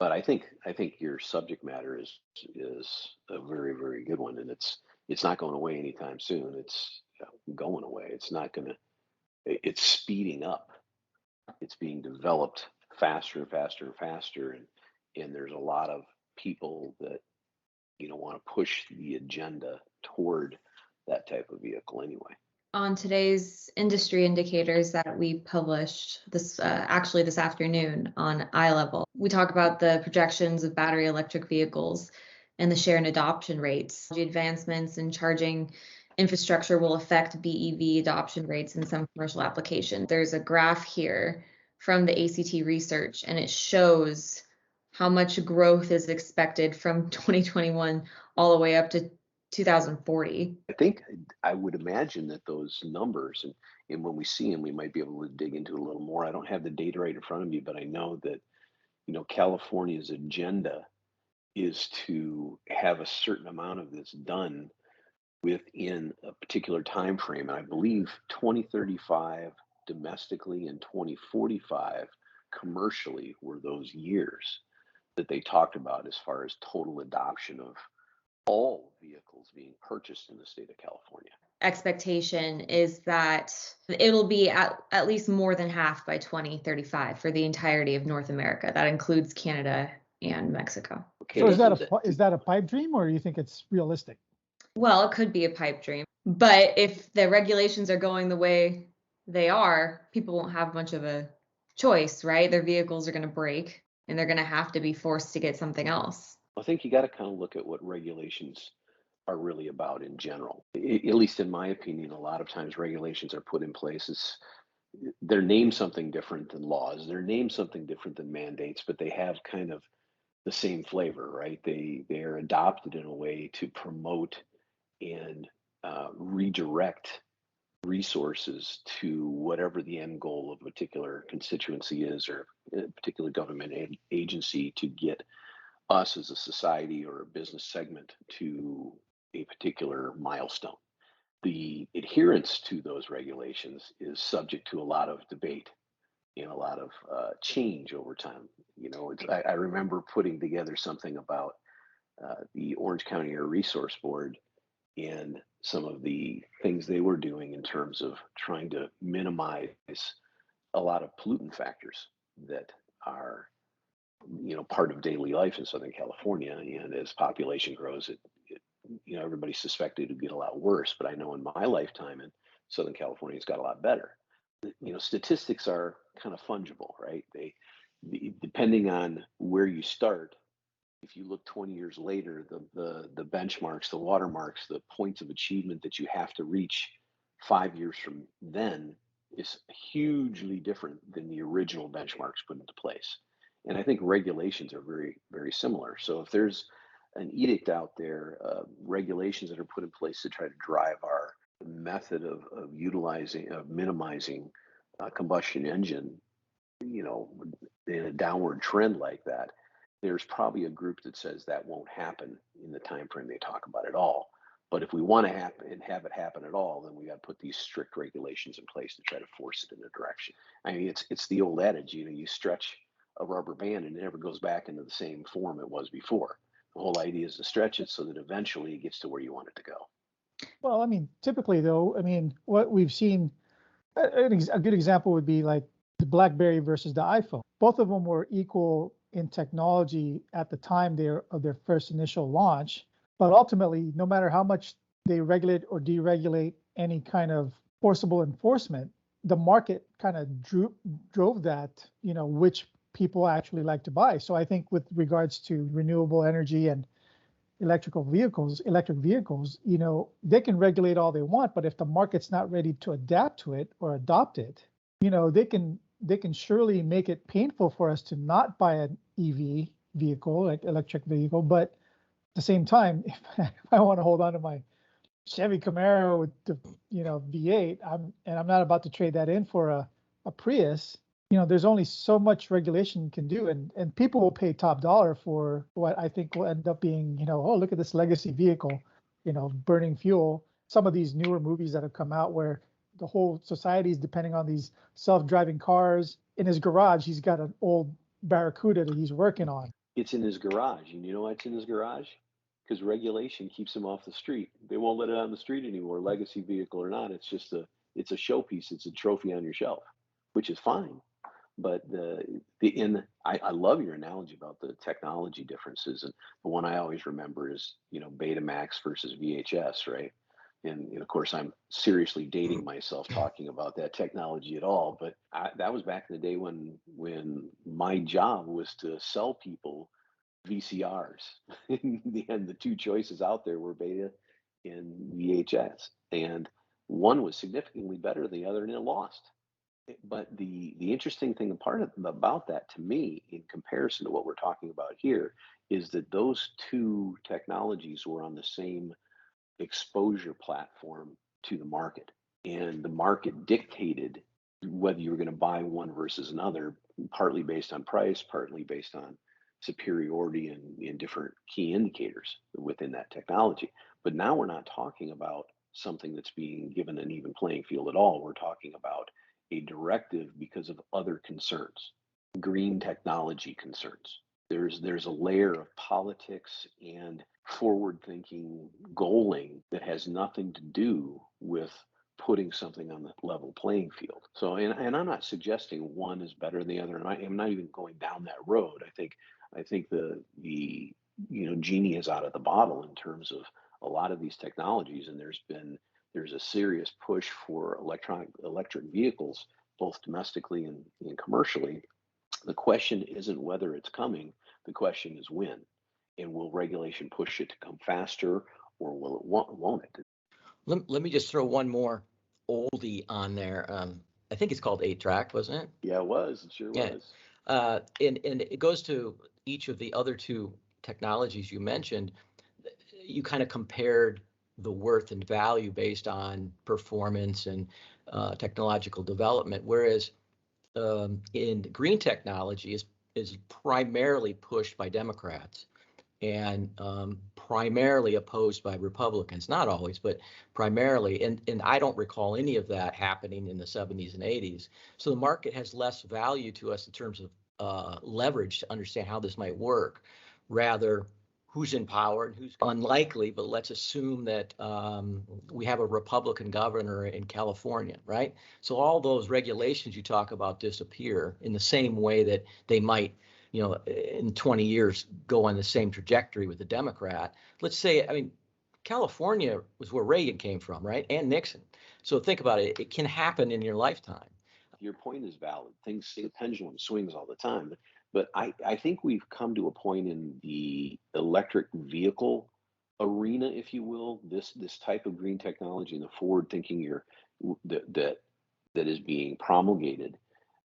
But I think your subject matter is a very, very good one, and it's not going away anytime soon. It's going away. It's not going to. It's speeding up. It's being developed faster and faster and faster, and there's a lot of people that want to push the agenda toward that type of vehicle anyway. On today's industry indicators that we published this actually this afternoon on iLevel, we talk about the projections of battery electric vehicles and the share and adoption rates. The advancements in charging infrastructure will affect BEV adoption rates in some commercial applications. There's a graph here from the ACT research, and it shows how much growth is expected from 2021 all the way up to 2040. I think I would imagine that those numbers, and when we see them, we might be able to dig into it a little more. I don't have the data right in front of me, but I know that California's agenda is to have a certain amount of this done within a particular time frame. And I believe 2035 domestically and 2045 commercially were those years that they talked about as far as total adoption of all vehicles being purchased in the state of California. Expectation is that it'll be at least more than half by 2035 for the entirety of North America. That includes Canada and Mexico. Okay, so is that a pipe dream, or do you think it's realistic? Well, it could be a pipe dream, but if the regulations are going the way they are, people won't have much of a choice, right? Their vehicles are going to break, and they're going to have to be forced to get something else. I think you got to kind of look at what regulations are really about in general. At least in my opinion, a lot of times regulations are put in place. They're named something different than laws. They're named something different than mandates, but they have kind of the same flavor, right? They're adopted in a way to promote and redirect resources to whatever the end goal of a particular constituency is, or a particular government agency, to get us as a society or a business segment to a particular milestone. The adherence to those regulations is subject to a lot of debate and a lot of change over time. I remember putting together something about the Orange County Air Resource Board and some of the things they were doing in terms of trying to minimize a lot of pollutant factors that are part of daily life in Southern California. And as population grows, everybody suspected it would get a lot worse. But I know in my lifetime in Southern California, it's got a lot better. Statistics are kind of fungible, right? Depending on where you start, if you look 20 years later, the benchmarks, the watermarks, the points of achievement that you have to reach 5 years from then is hugely different than the original benchmarks put into place. And I think regulations are very, very similar. So if there's an edict out there, regulations that are put in place to try to drive our method of minimizing combustion engine, in a downward trend like that, there's probably a group that says that won't happen in the time frame they talk about at all. But if we want to have it happen at all, then we got to put these strict regulations in place to try to force it in a direction. I mean, it's the old adage, you stretch a rubber band and it never goes back into the same form it was before. The whole idea is to stretch it so that eventually it gets to where you want it to go. Well, I mean, typically though, what we've seen, a good example would be like the Blackberry versus the iPhone. Both of them were equal in technology at the time of their first initial launch. But ultimately, no matter how much they regulate or deregulate any kind of forcible enforcement, the market kind of drove that, which people actually like to buy. So I think with regards to renewable energy and electric vehicles, they can regulate all they want, but if the market's not ready to adapt to it or adopt it, they can surely make it painful for us to not buy an EV vehicle, like electric vehicle. But at the same time, if I want to hold on to my Chevy Camaro with the V8, I'm not about to trade that in for a Prius. There's only so much regulation can do, and people will pay top dollar for what I think will end up being, oh, look at this legacy vehicle, burning fuel. Some of these newer movies that have come out where the whole society is depending on these self-driving cars. In his garage, he's got an old Barracuda that he's working on. It's in his garage. And you know why it's in his garage? Because regulation keeps him off the street. They won't let it on the street anymore, legacy vehicle or not. It's a showpiece. It's a trophy on your shelf, which is fine. But I love your analogy about the technology differences, and the one I always remember is Betamax versus VHS, right? And of course, I'm seriously dating myself talking about that technology at all. But that was back in the day when my job was to sell people VCRs. In the end, the two choices out there were Beta and VHS, and one was significantly better than the other, and it lost. But the interesting thing about that to me, in comparison to what we're talking about here, is that those two technologies were on the same exposure platform to the market, and the market dictated whether you were going to buy one versus another, partly based on price, partly based on superiority in different key indicators within that technology. But now we're not talking about something that's being given an even playing field at all. We're talking about a directive because of other concerns, green technology concerns. There's a layer of politics and forward thinking goaling that has nothing to do with putting something on the level playing field. So, and I'm not suggesting one is better than the other, and I'm not even going down that road. I think the genie is out of the bottle in terms of a lot of these technologies, and there's a serious push for electric vehicles, both domestically and commercially. The question isn't whether it's coming. The question is when, and will regulation push it to come faster, or won't it? Let me just throw one more oldie on there. I think it's called 8-track, wasn't it? Yeah, it was. It sure Yeah. was. And it goes to each of the other two technologies you mentioned. You kind of compared the worth and value based on performance and technological development, whereas in green technology is primarily pushed by Democrats and primarily opposed by Republicans, not always, but primarily. And I don't recall any of that happening in the 70s and 80s. So the market has less value to us in terms of leverage to understand how this might work. Rather, who's in power and who's unlikely, but let's assume that we have a Republican governor in California, right? So all those regulations you talk about disappear in the same way that they might, in 20 years go on the same trajectory with the Democrat. Let's say, California was where Reagan came from, right? And Nixon. So think about it. It can happen in your lifetime. Your point is valid. The pendulum swings all the time. But I think we've come to a point in the electric vehicle arena, if you will, this type of green technology and the forward thinking that is being promulgated.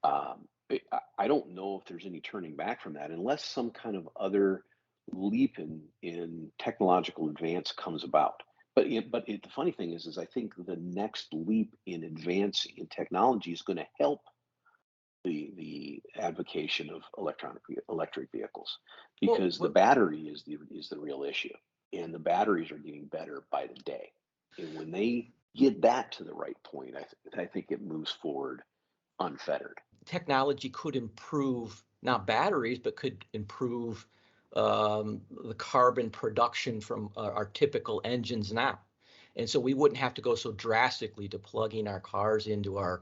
I don't know if there's any turning back from that unless some kind of other leap in technological advance comes about. The funny thing is I think the next leap in advance in technology is going to help the advocacy of electric vehicles, because the battery is the real issue, and the batteries are getting better by the day. And when they get that to the right point, I think it moves forward unfettered. Technology could improve not batteries, but could improve the carbon production from our typical engines now. And so we wouldn't have to go so drastically to plugging our cars into our,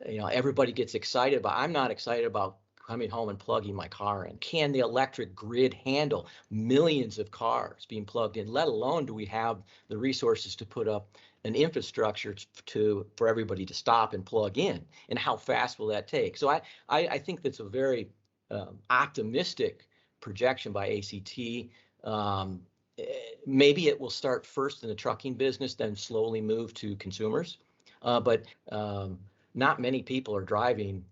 everybody gets excited about. I'm not excited about coming home and plugging my car in. Can the electric grid handle millions of cars being plugged in, let alone do we have the resources to put up an infrastructure for everybody to stop and plug in? And how fast will that take? So I think that's a very optimistic projection by ACT. Maybe it will start first in the trucking business, then slowly move to consumers. But not many people are driving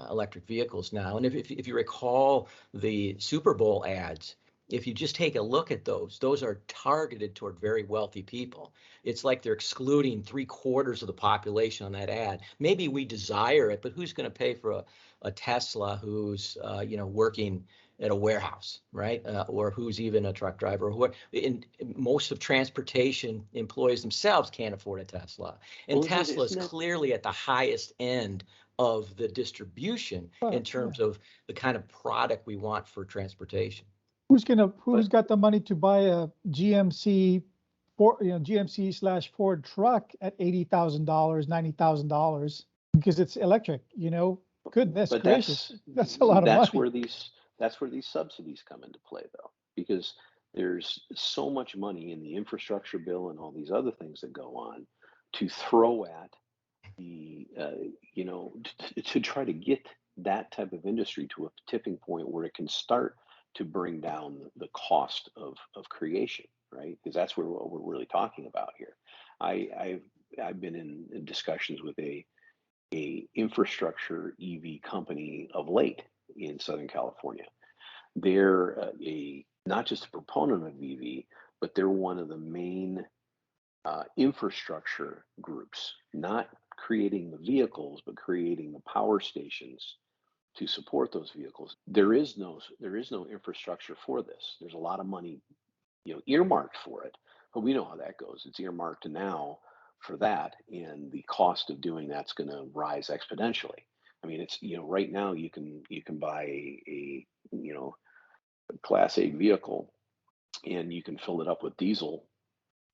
electric vehicles now. And if you recall the Super Bowl ads, if you just take a look at those are targeted toward very wealthy people. It's like they're excluding 3/4 of the population on that ad. Maybe we desire it, but who's going to pay for a Tesla who's working at a warehouse, right? Or who's even a truck driver. Who in most of transportation employees themselves can't afford a Tesla, and Well, Tesla is isn't it? clearly at the highest end of the distribution in Well, terms of the kind of product we want for transportation. who's got the money to buy a GMC GMC / Ford truck at $80,000, $90,000 because it's electric, Goodness But gracious, that's a lot of that's money. where these subsidies come into play, though, because there's so much money in the infrastructure bill and all these other things that go on to throw at the to try to get that type of industry to a tipping point where it can start to bring down the cost of creation, right? Because that's what we're really talking about here. I've been in discussions with a infrastructure EV company of late in Southern California. They're a not just a proponent of EV, but they're one of the main infrastructure groups, not creating the vehicles, but creating the power stations to support those vehicles. There is no infrastructure for this. There's a lot of money, earmarked for it, but we know how that goes. It's earmarked now for that, and the cost of doing that's going to rise exponentially. I mean, it's right now you can buy a Class 8 vehicle, and you can fill it up with diesel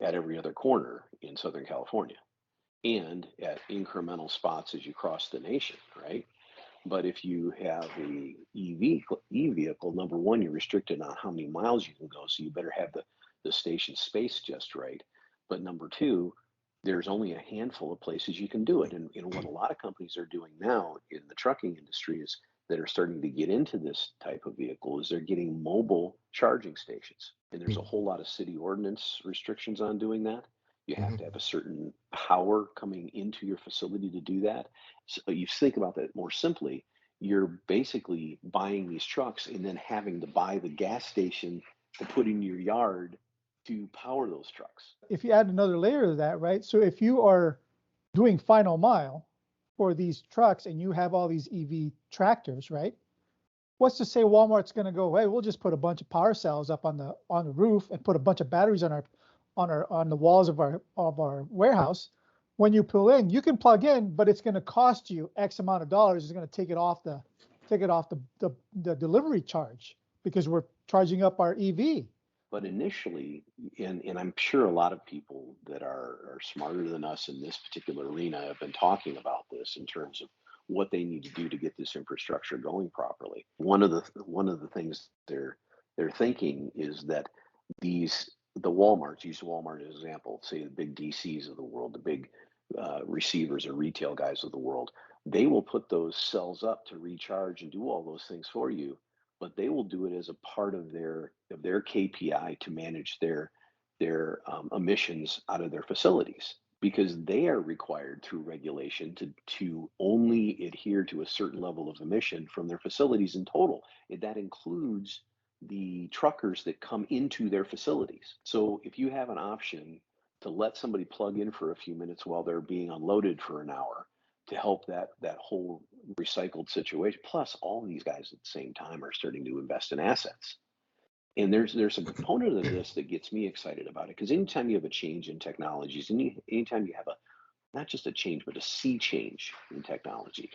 at every other corner in Southern California and at incremental spots as you cross the nation, right? But if you have a vehicle, number one, you're restricted on how many miles you can go, so you better have the station space just right. But number two, there's only a handful of places you can do it. And what a lot of companies are doing now in the trucking industry is that are starting to get into this type of vehicle is they're getting mobile charging stations. And there's a whole lot of city ordinance restrictions on doing that. You have to have a certain power coming into your facility to do that. So you think about that more simply, you're basically buying these trucks and then having to buy the gas station to put in your yard to power those trucks. If you add another layer to that, right? So if you are doing final mile for these trucks and you have all these EV tractors, right? What's to say Walmart's going to go, hey, we'll just put a bunch of power cells up on the roof and put a bunch of batteries on the walls of our warehouse. When you pull in, you can plug in, but it's going to cost you X amount of dollars. It's going to take it off the delivery charge because we're charging up our EV. But initially, and I'm sure a lot of people that are smarter than us in this particular arena have been talking about this in terms of what they need to do to get this infrastructure going properly. One of the things they're thinking is that the Walmarts, use Walmart as an example, say the big DCs of the world, the big receivers or retail guys of the world, they will put those cells up to recharge and do all those things for you, but they will do it as a part of their KPI to manage their emissions out of their facilities, because they are required through regulation to only adhere to a certain level of emission from their facilities in total. And that includes the truckers that come into their facilities. So if you have an option to let somebody plug in for a few minutes while they're being unloaded for an hour to help that whole recycled situation, plus all these guys at the same time are starting to invest in assets. And there's a component of this that gets me excited about it, because anytime you have a change in technologies, and anytime you have not just a change, but a sea change in technology,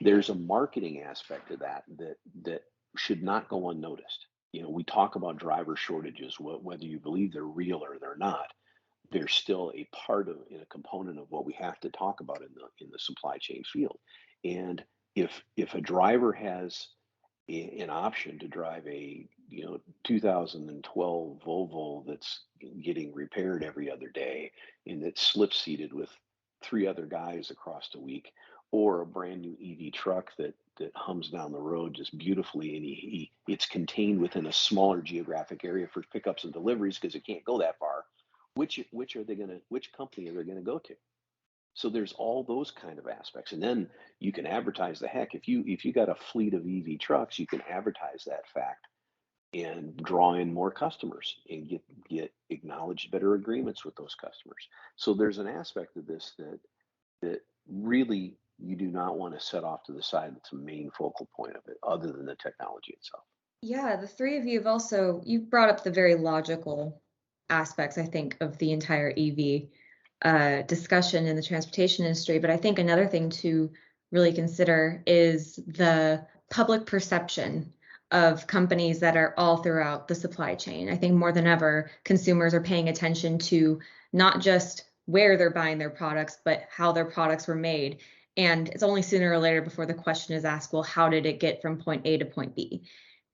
there's a marketing aspect to that should not go unnoticed. We talk about driver shortages, whether you believe they're real or they're not. They're still a part of, a component of what we have to talk about in the supply chain field. And if a driver has an option to drive a 2012 Volvo that's getting repaired every other day and that's slip seated with three other guys across the week, or a brand new EV truck that hums down the road just beautifully, and it's contained within a smaller geographic area for pickups and deliveries because it can't go that far. Which company are they gonna go to? So there's all those kind of aspects, and then you can advertise the heck. If you got a fleet of EV trucks, you can advertise that fact and draw in more customers and get acknowledged better agreements with those customers. So there's an aspect of this that really you do not want to set off to the side. That's a main focal point of it, other than the technology itself. Yeah, the three of you have also, you've brought up the very logical aspects, I think, of the entire EV discussion in the transportation industry. But I think another thing to really consider is the public perception of companies that are all throughout the supply chain. I think more than ever, consumers are paying attention to not just where they're buying their products, but how their products were made. And it's only sooner or later before the question is asked, well, how did it get from point A to point B?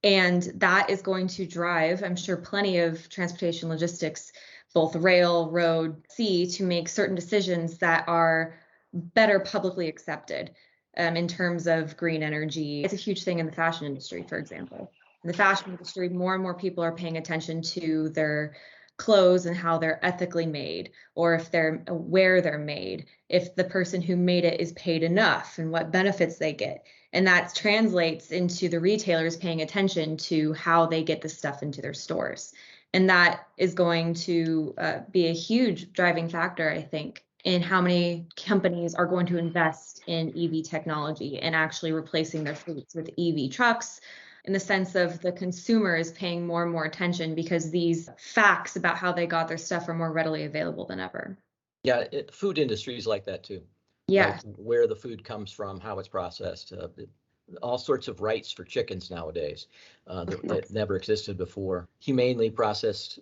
And that is going to drive, I'm sure, plenty of transportation logistics, both rail, road, sea, to make certain decisions that are better publicly accepted in terms of green energy. It's a huge thing in the fashion industry, for example. In the fashion industry, more and more people are paying attention to their clothes and how they're ethically made, or if they're where they're made, if the person who made it is paid enough and what benefits they get. And that translates into the retailers paying attention to how they get the stuff into their stores. And that is going to be a huge driving factor, I think, in how many companies are going to invest in EV technology and actually replacing their fleets with EV trucks, in the sense of the consumer is paying more and more attention because these facts about how they got their stuff are more readily available than ever. Yeah, food industry is like that too. Yeah. Right? Where the food comes from, how it's processed, all sorts of rights for chickens nowadays that never existed before. Humanely processed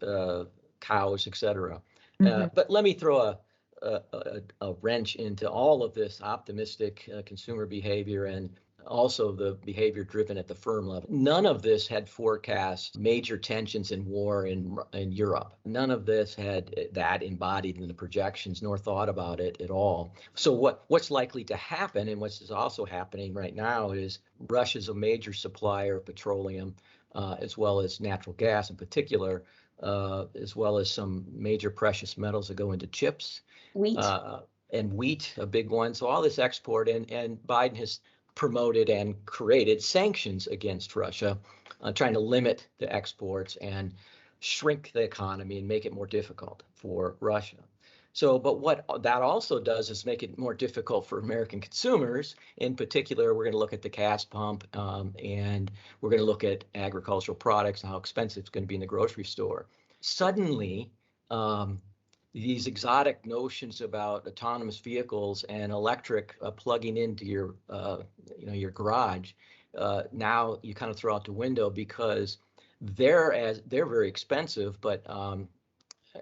cows, etc. But let me throw a wrench into all of this optimistic consumer behavior and also the behavior driven at the firm level. None of this had forecast major tensions and war in Europe. None of this had that embodied in the projections, nor thought about it at all. So what's likely to happen, and what's also happening right now, is Russia's a major supplier of petroleum, as well as natural gas in particular, as well as some major precious metals that go into chips. Wheat. And wheat, a big one. So all this export, and Biden has promoted and created sanctions against Russia, trying to limit the exports and shrink the economy and make it more difficult for Russia. So, but what that also does is make it more difficult for American consumers. In particular, we're going to look at the gas pump, and we're going to look at agricultural products and how expensive it's going to be in the grocery store. Suddenly, these exotic notions about autonomous vehicles and electric plugging into your, your garage, now you kind of throw out the window because they're very expensive, but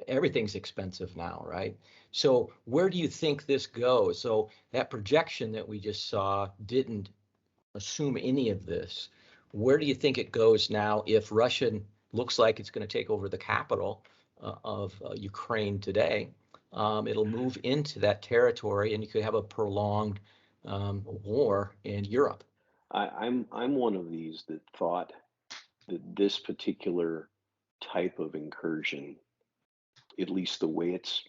everything's expensive now, right? So where do you think this goes? So that projection that we just saw didn't assume any of this. Where do you think it goes now if Russia looks like it's going to take over the capital of Ukraine today? It'll move into that territory, and you could have a prolonged war in Europe. I'm one of these that thought that this particular type of incursion, at least the way it's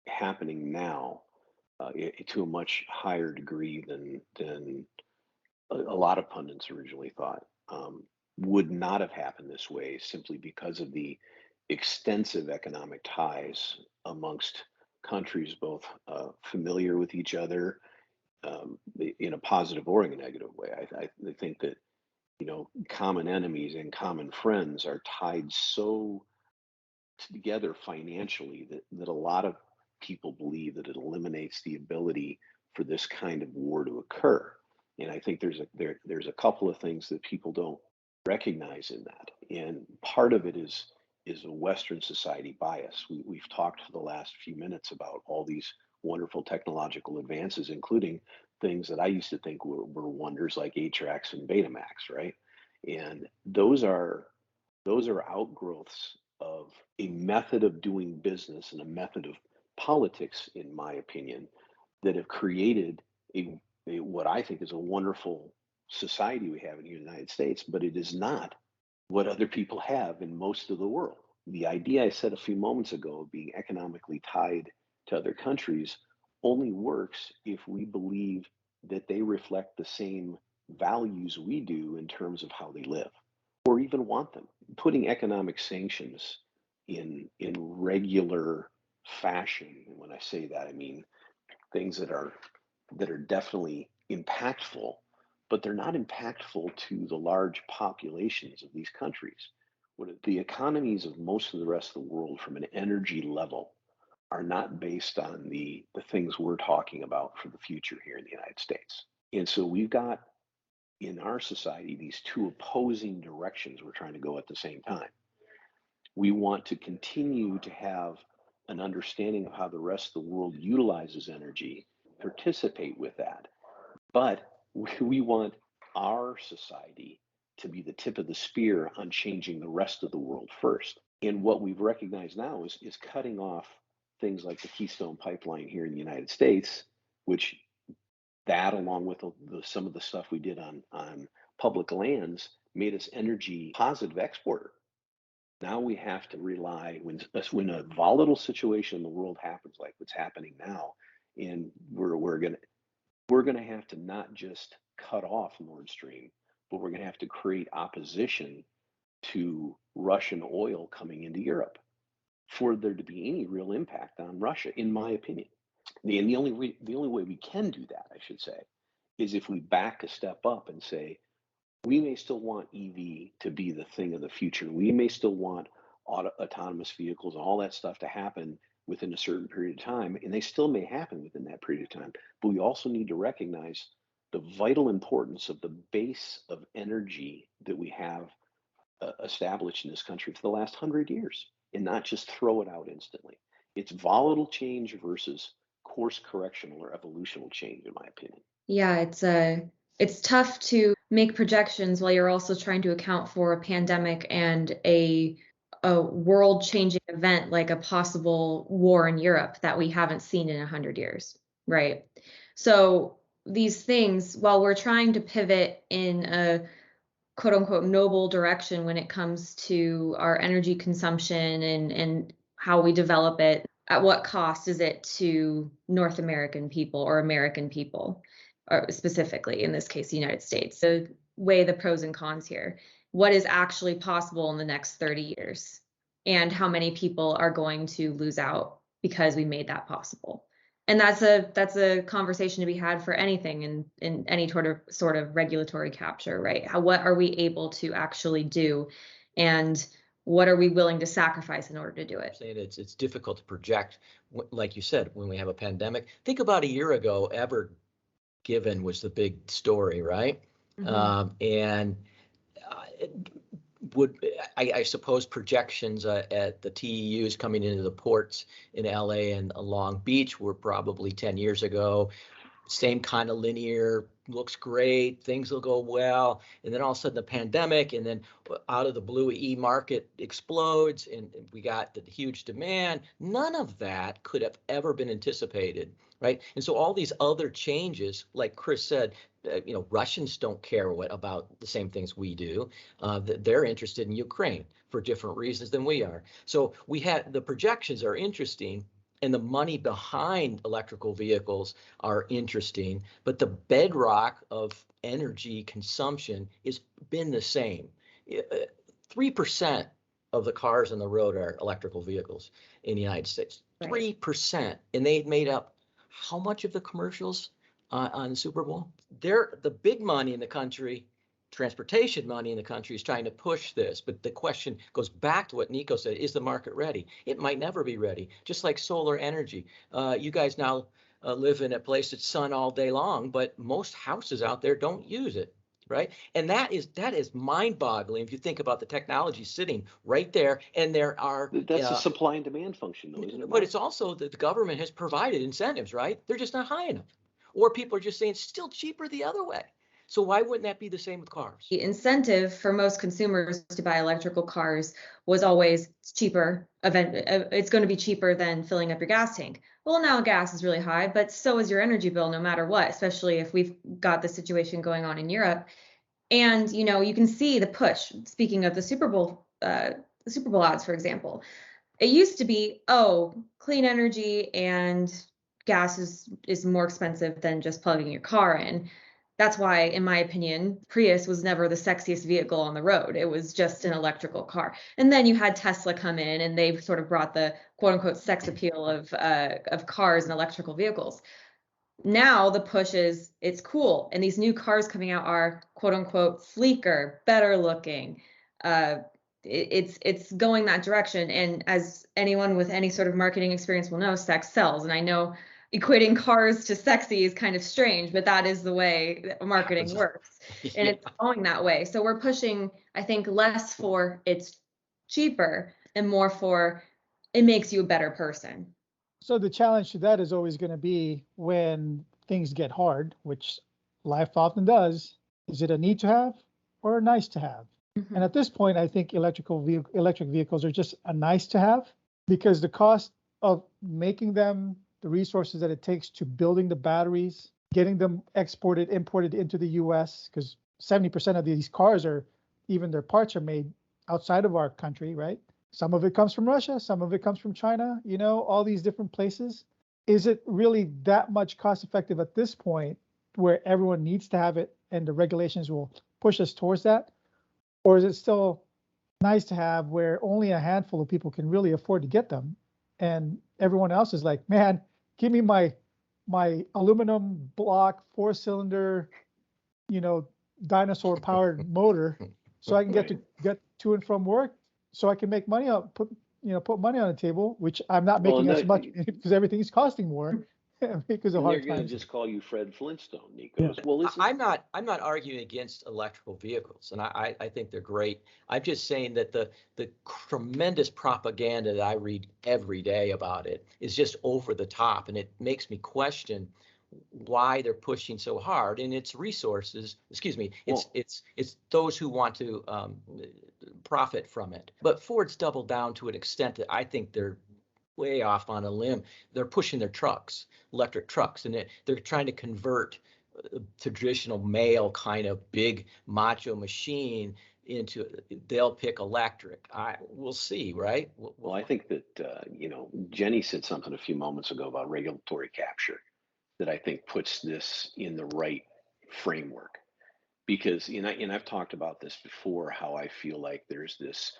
happening now, to a much higher degree than a lot of pundits originally thought, would not have happened this way simply because of the extensive economic ties amongst countries, both familiar with each other in a positive or in a negative way. I think that common enemies and common friends are tied so together financially that a lot of people believe that it eliminates the ability for this kind of war to occur. And I think there's a couple of things that people don't recognize in that. And part of it is a Western society bias. We've talked for the last few minutes about all these wonderful technological advances, including things that I used to think were wonders like HRX and Betamax, right? And those are outgrowths of a method of doing business and a method of politics, in my opinion, that have created a what I think is a wonderful society we have in the United States, but it is not what other people have in most of the world. The idea I said a few moments ago of being economically tied to other countries only works if we believe that they reflect the same values we do in terms of how they live or even want them. Putting economic sanctions in regular fashion, and when I say that, I mean things that are definitely impactful but they're not impactful to the large populations of these countries. The economies of most of the rest of the world from an energy level are not based on the things we're talking about for the future here in the United States. And so we've got in our society these two opposing directions we're trying to go at the same time. We want to continue to have an understanding of how the rest of the world utilizes energy, participate with that, but we want our society to be the tip of the spear on changing the rest of the world first. And what we've recognized now is cutting off things like the Keystone Pipeline here in the United States, which that along with some of the stuff we did on public lands made us energy positive exporter. Now we have to rely when a volatile situation in the world happens like what's happening now, and we're gonna have to not just cut off Nord Stream, but we're gonna have to create opposition to Russian oil coming into Europe for there to be any real impact on Russia, in my opinion. And the only way we can do that, I should say, is if we back a step up and say, we may still want EV to be the thing of the future. We may still want autonomous vehicles and all that stuff to happen within a certain period of time, and they still may happen within that period of time. But we also need to recognize the vital importance of the base of energy that we have established in this country for the last 100 years and not just throw it out instantly. It's volatile change versus course correctional or evolutional change, in my opinion. Yeah, it's tough to make projections while you're also trying to account for a pandemic and a world-changing event like a possible war in Europe that we haven't seen in 100 years, right? So these things, while we're trying to pivot in a quote unquote noble direction when it comes to our energy consumption and how we develop it, at what cost is it to North American people or American people, or specifically in this case, the United States? So weigh the pros and cons here. What is actually possible in the next 30 years? And how many people are going to lose out because we made that possible? And that's a conversation to be had for anything in any sort of regulatory capture, right? What are we able to actually do, and what are we willing to sacrifice in order to do it? Saying it's difficult to project, like you said, when we have a pandemic. Think about a year ago, Ever Given was the big story, right? Mm-hmm. I suppose projections at the TEUs coming into the ports in LA and Long Beach were probably 10 years ago. Same kind of linear, looks great, things will go well, and then all of a sudden the pandemic, and then out of the blue, market explodes, and we got the huge demand. None of that could have ever been anticipated, right? And so all these other changes, like Chris said, Russians don't care about the same things we do. They're interested in Ukraine for different reasons than we are. So the projections are interesting, and the money behind electrical vehicles are interesting, but the bedrock of energy consumption has been the same. 3% of the cars on the road are electrical vehicles in the United States. Right. 3%, and they made up how much of the commercials on the Super Bowl? The big money in the country, transportation money in the country, is trying to push this. But the question goes back to what Nico said: is the market ready? It might never be ready. Just like solar energy. You guys now live in a place that's sun all day long, but most houses out there don't use it, right? And that is mind-boggling if you think about the technology sitting right there, and there are. That's a supply and demand function, though, isn't it? But it's also that the government has provided incentives, right? They're just not high enough, or people are just saying it's still cheaper the other way. So why wouldn't that be the same with cars? The incentive for most consumers to buy electrical cars was always cheaper. It's going to be cheaper than filling up your gas tank. Well, now gas is really high, but so is your energy bill no matter what, especially if we've got the situation going on in Europe. And, you can see the push. Speaking of the Super Bowl ads, for example, it used to be, clean energy and gas is more expensive than just plugging your car in. That's why, in my opinion, Prius was never the sexiest vehicle on the road. It was just an electrical car. And then you had Tesla come in, and they sort of brought the quote unquote sex appeal of cars and electrical vehicles. now the push is it's cool, and these new cars coming out are quote unquote sleeker, better looking. It's going that direction, and as anyone with any sort of marketing experience will know, sex sells. And I know equating cars to sexy is kind of strange, but that is the way that marketing works, and it's going that way. So we're pushing, I think, less for it's cheaper and more for it makes you a better person. So the challenge to that is always going to be when things get hard, which life often does. Is it a need to have or a nice to have? And at this point, I think electric vehicles are just a nice to have, because the cost of making them, the resources that it takes to building the batteries, getting them imported into the US, because 70% of these cars even their parts are made outside of our country, right? Some of it comes from Russia, some of it comes from China, all these different places. Is it really that much cost effective at this point where everyone needs to have it and the regulations will push us towards that? Or is it still nice to have where only a handful of people can really afford to get them, and everyone else is like, man, give me my aluminum block 4-cylinder, dinosaur powered motor, so I can get to and from work, so I can make money put money on the table, which I'm not making as much because everything's costing more because of hard they're going to times. just call you Fred Flintstone, Nico. Yeah. Well, listen, I'm not arguing against electrical vehicles, and I think they're great. I'm just saying that the tremendous propaganda that I read every day about it is just over the top, and it makes me question why they're pushing so hard. And it's resources, excuse me, it's those who want to profit from it. But Ford's doubled down to an extent that I think they're way off on a limb. They're pushing their trucks, electric trucks, and they're trying to convert traditional male kind of big macho machine into, they'll pick electric. We'll see, right? Well, I think that Jenny said something a few moments ago about regulatory capture that I think puts this in the right framework, because and I've talked about this before, how I feel like there's this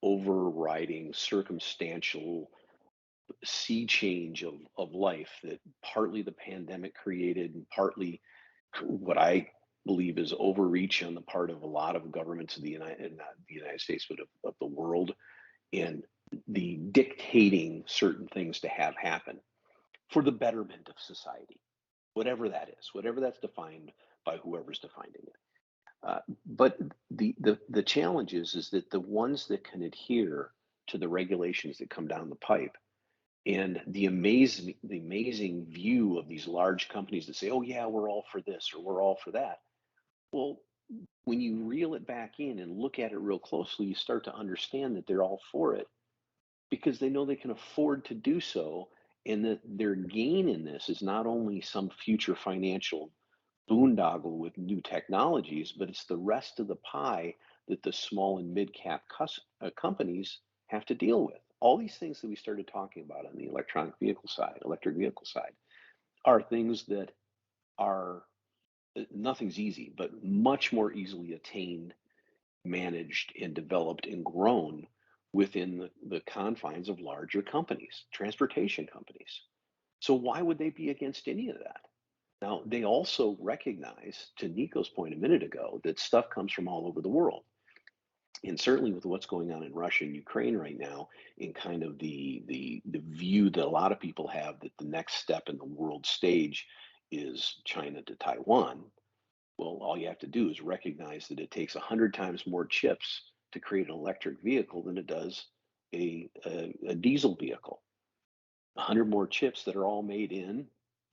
overriding circumstantial sea change of life that partly the pandemic created and partly what I believe is overreach on the part of a lot of governments of not the United States, but of the world, and the dictating certain things to have happen for the betterment of society, whatever that is, whatever that's defined by whoever's defining it. But the challenge is that the ones that can adhere to the regulations that come down the pipe, and the amazing view of these large companies that say, oh yeah, we're all for this or we're all for that. Well, when you reel it back in and look at it real closely, you start to understand that they're all for it because they know they can afford to do so, and that their gain in this is not only some future financial boondoggle with new technologies, but it's the rest of the pie that the small and mid cap companies have to deal with. All these things that we started talking about on the electric vehicle side, are things that are, nothing's easy, but much more easily attained, managed, and developed and grown within the confines of larger companies, transportation companies. So why would they be against any of that? Now, they also recognize, to Nico's point a minute ago, that stuff comes from all over the world. And certainly with what's going on in Russia and Ukraine right now, in kind of the view that a lot of people have that the next step in the world stage is China to Taiwan. Well, all you have to do is recognize that it takes 100 times more chips to create an electric vehicle than it does a diesel vehicle. 100 more chips that are all made in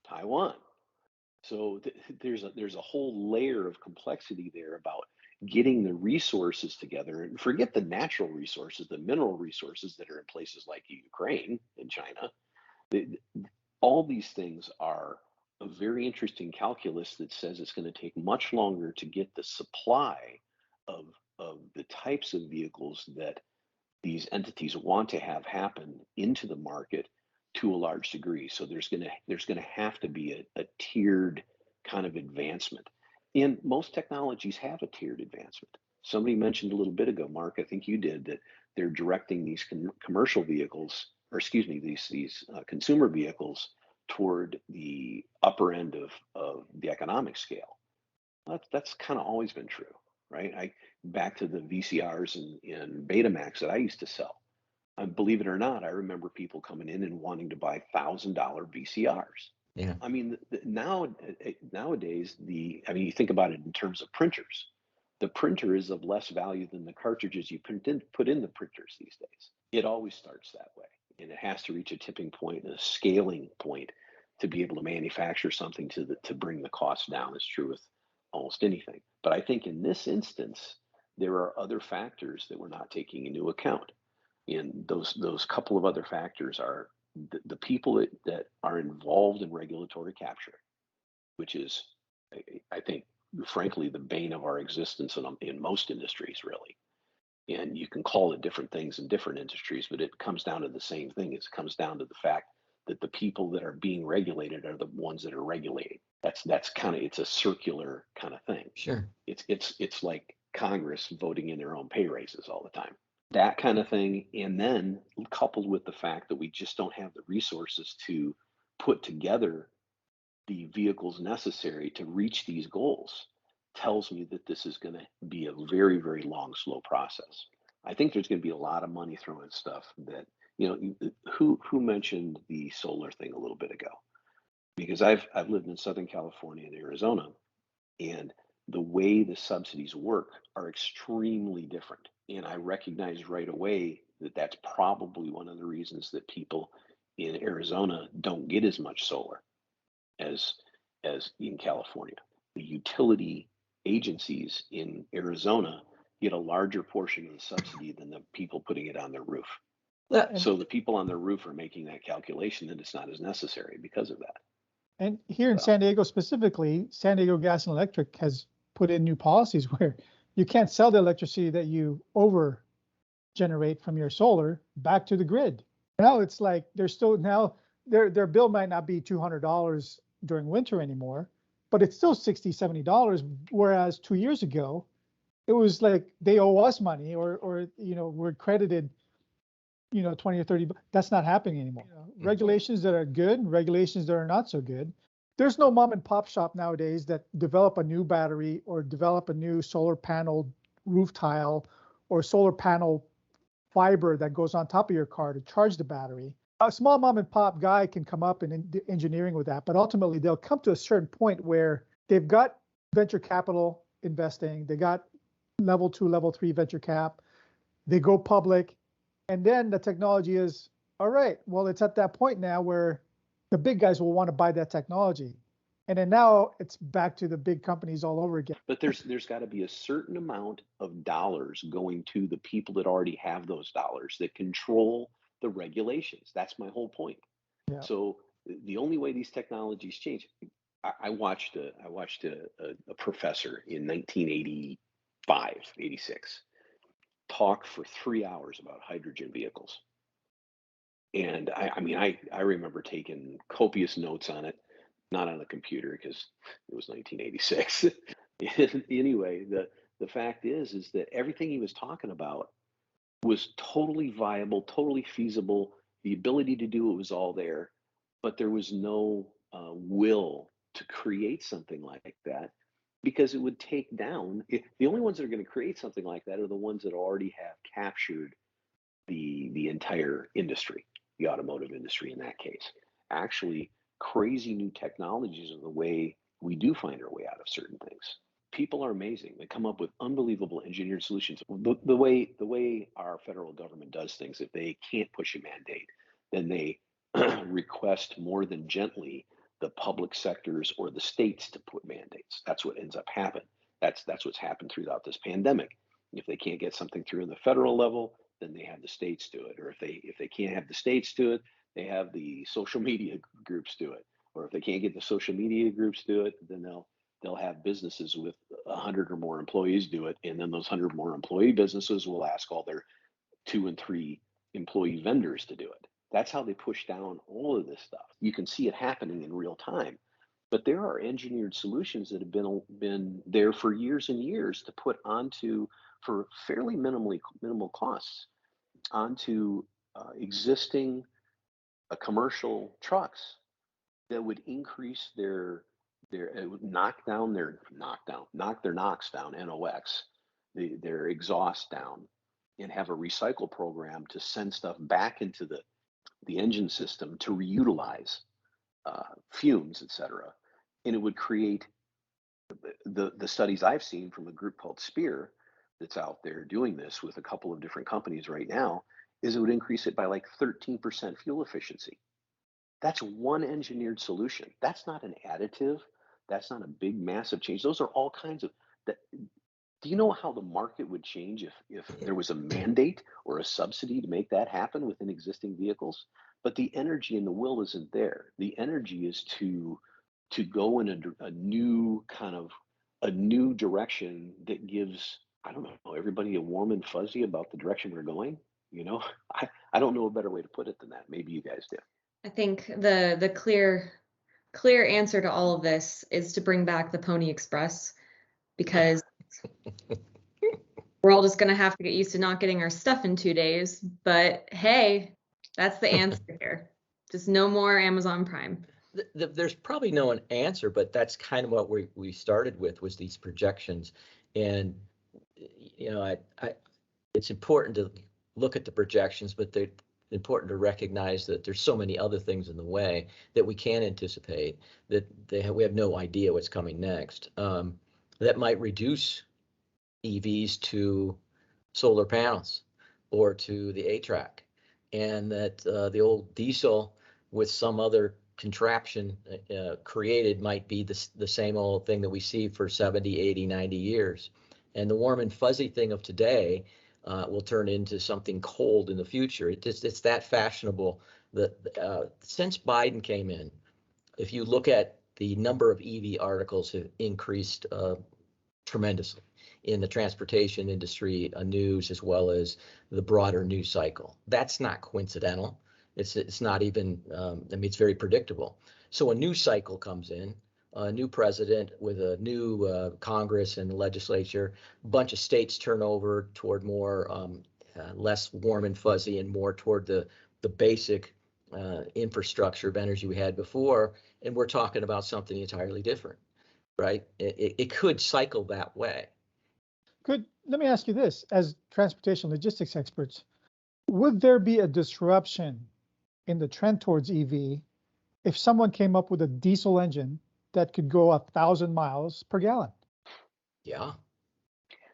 Taiwan. So there's a whole layer of complexity there about getting the resources together, and forget the natural resources, the mineral resources that are in places like Ukraine and China. All these things are a very interesting calculus that says it's going to take much longer to get the supply of the types of vehicles that these entities want to have happen into the market to a large degree. So there's going to have to be a tiered kind of advancement. And most technologies have a tiered advancement. Somebody mentioned a little bit ago, Mark, I think you did, that they're directing these commercial vehicles, or excuse me, these consumer vehicles toward the upper end of the economic scale. That's kind of always been true, right? Back to the VCRs and Betamax that I used to sell. Believe it or not, I remember people coming in and wanting to buy $1,000 VCRs. Yeah. I mean, nowadays, I mean, you think about it in terms of printers. The printer is of less value than the cartridges you put in the printers these days. It always starts that way, and it has to reach a tipping point and a scaling point to be able to manufacture something to bring the cost down. It's true with almost anything. But I think in this instance, there are other factors that we're not taking into account. And those couple of other factors are the people that are involved in regulatory capture, which is, I think, frankly, the bane of our existence in most industries, really. And you can call it different things in different industries, but it comes down to the same thing. It comes down to the fact that the people that are being regulated are the ones that are regulating. That's kind of, it's a circular kind of thing. Sure. It's like Congress voting in their own pay raises all the time. That kind of thing. And then coupled with the fact that we just don't have the resources to put together the vehicles necessary to reach these goals, tells me that this is going to be a very, very long, slow process. I think there's going to be a lot of money thrown at stuff that, who mentioned the solar thing a little bit ago? Because I've lived in Southern California and Arizona, and the way the subsidies work are extremely different. And I recognize right away that that's probably one of the reasons that people in Arizona don't get as much solar as in California. The utility agencies in Arizona get a larger portion of the subsidy than the people putting it on their roof. So the people on their roof are making that calculation that it's not as necessary because of that. And here in San Diego specifically, San Diego Gas and Electric has put in new policies where you can't sell the electricity that you over generate from your solar back to the grid. Now it's like they're still, now their bill might not be $200 during winter anymore, but it's still $60, $70. Whereas 2 years ago, it was like they owe us money or we're credited 20 or 30. That's not happening anymore. Regulations that are good and regulations that are not so good. There's no mom and pop shop nowadays that develop a new battery or develop a new solar panel roof tile or solar panel fiber that goes on top of your car to charge the battery. A small mom and pop guy can come up and do engineering with that, but ultimately they'll come to a certain point where they've got venture capital investing, they got level 2, level 3 venture cap, they go public, and then the technology is, all right, well, it's at that point now where the big guys will want to buy that technology. And then now it's back to the big companies all over again. But there's got to be a certain amount of dollars going to the people that already have those dollars that control the regulations. That's my whole point. Yeah. So the only way these technologies change, I watched a professor in 1985, 86 talk for 3 hours about hydrogen vehicles. And I remember taking copious notes on it, not on a computer because it was 1986. Anyway, the fact is that everything he was talking about was totally viable, totally feasible. The ability to do it was all there, but there was no will to create something like that because it would take down. The only ones that are going to create something like that are the ones that already have captured the entire industry, the automotive industry in that case. Actually, crazy new technologies are the way we do find our way out of certain things. People are amazing. They come up with unbelievable engineered solutions. The way our federal government does things, if they can't push a mandate, then they request more than gently the public sectors or the states to put mandates. That's what ends up happening. That's what's happened throughout this pandemic. If they can't get something through in the federal level, then they have the states do it. Or if they can't have the states do it, they have the social media groups do it. Or if they can't get the social media groups do it, then they'll have businesses with 100 or more employees do it, and then those 100 more employee businesses will ask all their 2 and 3 employee vendors to do it. That's how they push down all of this stuff. You can see it happening in real time. But there are engineered solutions that have been there for years and years to put onto, for fairly minimal costs, onto existing commercial trucks that would increase it would knock their NOx down, NOx, their exhaust down, and have a recycle program to send stuff back into the engine system to reutilize fumes, etc. And it would create the studies I've seen from a group called Spear that's out there doing this with a couple of different companies right now, is it would increase it by like 13% fuel efficiency. That's one engineered solution. That's not an additive. That's not a big, massive change. Those are all kinds of that. Do you know how the market would change if there was a mandate or a subsidy to make that happen within existing vehicles? But the energy and the will isn't there. The energy is to go in a new direction that gives, I don't know, everybody a warm and fuzzy about the direction we're going. I don't know a better way to put it than that. Maybe you guys do. I think the clear answer to all of this is to bring back the Pony Express, because we're all just going to have to get used to not getting our stuff in 2 days. But hey, that's the answer here. Just no more Amazon Prime. There's probably no answer, but that's kind of what we started with, was these projections. And it's important to look at the projections, but they're important to recognize that there's so many other things in the way that we can't anticipate, that we have no idea what's coming next. That might reduce EVs to solar panels or to the A-track, and that the old diesel with some other contraption created might be the same old thing that we see for 70, 80, 90 years. And the warm and fuzzy thing of today will turn into something cold in the future. It's that fashionable that since Biden came in, if you look at the number of EV articles have increased tremendously in the transportation industry, news, as well as the broader news cycle. That's not coincidental. It's not even, it's very predictable. So a new cycle comes in, a new president with a new Congress and legislature, a bunch of states turn over toward more, less warm and fuzzy and more toward the basic infrastructure of energy we had before. And we're talking about something entirely different, right? It could cycle that way. Let me ask you this, as transportation logistics experts, would there be a disruption in the trend towards EV if someone came up with a diesel engine that could go 1,000 miles per gallon? Yeah,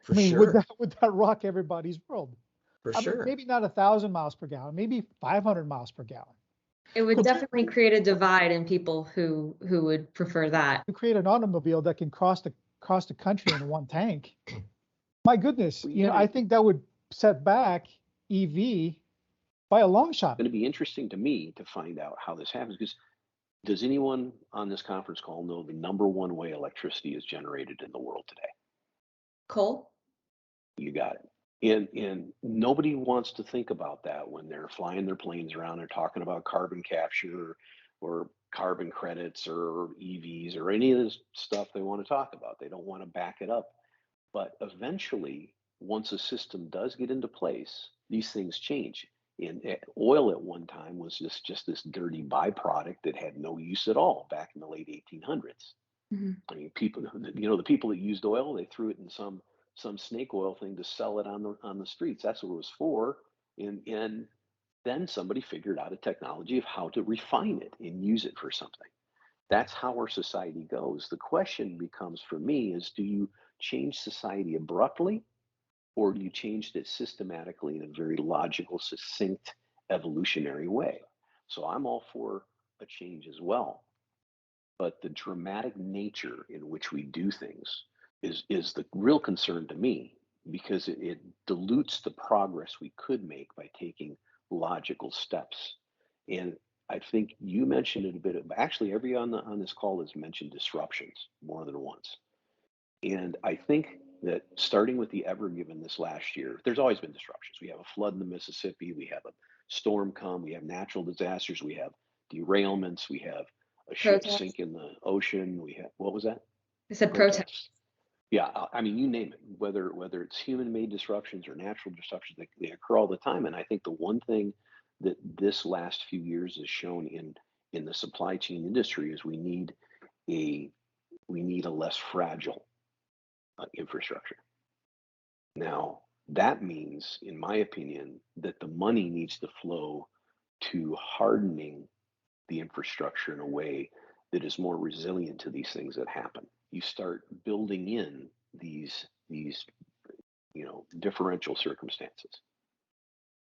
I mean, sure. would that rock everybody's world? For I mean, sure. maybe not 1,000 miles per gallon, maybe 500 miles per gallon. It would definitely create a divide in people who would prefer that. To create an automobile that can cross the country in one tank. My goodness, I think that would set back EV by a long shot. It's going to be interesting to me to find out how this happens, because does anyone on this conference call know the number one way electricity is generated in the world today? Coal? You got it. And nobody wants to think about that when they're flying their planes around. They're talking about carbon capture or carbon credits or EVs or any of this stuff they want to talk about. They don't want to back it up. But eventually, once a system does get into place, these things change. And oil at one time was just this dirty byproduct that had no use at all back in the late 1800s. Mm-hmm. I mean, the people that used oil, they threw it in some snake oil thing to sell it on the streets. That's what it was for. And then somebody figured out a technology of how to refine it and use it for something. That's how our society goes. The question becomes for me is, do you change society abruptly, or do you change it systematically in a very logical, succinct, evolutionary way? So I'm all for a change as well. But the dramatic nature in which we do things is the real concern to me, because it dilutes the progress we could make by taking logical steps. And I think you mentioned it a bit. Actually, everyone on this call has mentioned disruptions more than once. And I think that starting with the Ever Given this last year, there's always been disruptions. We have a flood in the Mississippi, we have a storm come, we have natural disasters, we have derailments, we have a ship sink in the ocean. We have, what was that? I said protests. Yeah, I mean, you name it, whether it's human-made disruptions or natural disruptions, they occur all the time. And I think the one thing that this last few years has shown in the supply chain industry is we need a less fragile infrastructure. Now, that means, in my opinion, that the money needs to flow to hardening the infrastructure in a way that is more resilient to these things that happen. You start building in these differential circumstances.